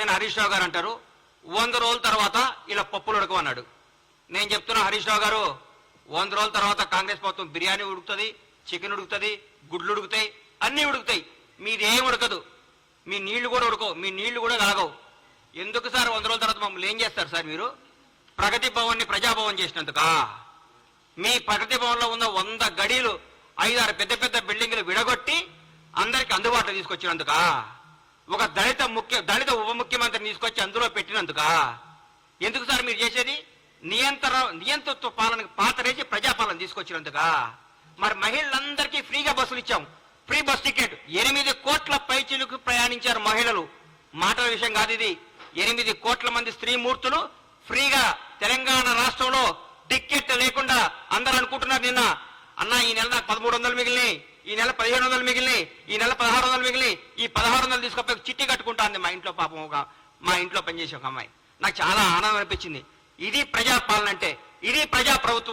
నేను హరీష్ రావు గారు అంటారు 100 రోజుల తర్వాత ఇలా పప్పులు ఉడకమన్నాడు. నేను చెప్తున్నా హరీష్ రావు గారు 100 రోజుల తర్వాత కాంగ్రెస్ ప్రభుత్వం బిర్యానీ ఉడుకుతుంది, చికెన్ ఉడుకుతుంది, గుడ్లు ఉడుకుతాయి, అన్నీ ఉడుకుతాయి. మీదేం ఉడకదు, మీ నీళ్లు కూడా ఉడకవు, మీ నీళ్లు కూడా కాగవు. ఎందుకు సార్ 100 రోజుల తర్వాత మమ్మల్ని ఏం చేస్తారు సార్? మీరు ప్రగతి భవన్ని ప్రజాభవన్ చేసినందుకా? మీ ప్రగతి భవన్లో ఉన్న 100 గడీలు 5-6 పెద్ద పెద్ద బిల్డింగ్లు విడగొట్టి అందరికి అందుబాటులో తీసుకొచ్చినందుకా? ఒక దళిత ఉప ముఖ్యమంత్రిని తీసుకొచ్చి అందులో పెట్టినందుకా? ఎందుకు సార్ మీరు చేసేది? నియంతృత్వ పాలనకు పాతరేసి ప్రజాపాలన తీసుకొచ్చినందుకా? మరి మహిళలందరికీ ఫ్రీగా బస్సులు ఇచ్చాం, ఫ్రీ బస్ టికెట్. 8 కోట్ల పైచిలకు ప్రయాణించారు మహిళలు. మాటల విషయం కాదు ఇది. 8 కోట్ల మంది స్త్రీమూర్తులు ఫ్రీగా తెలంగాణ రాష్ట్రంలో టికెట్ లేకుండా. అందరూ అనుకుంటున్నారు నిన్న, అన్న ఈ నెల నాకు 1300 మిగిలినాయి, ఈ నెల 1500 మిగిలినాయి, ఈ నెల 1600 మిగిలినాయి, ఈ 1600 తీసుకపోయి చిట్టి కట్టుకుంటాంది మా ఇంట్లో. పాపం మా ఇంట్లో పనిచేసే ఒక అమ్మాయి. నాకు చాలా ఆనందం అనిపించింది. ఇది ప్రజాపాలన అంటే, ఇది ప్రజాప్రభుత్వం.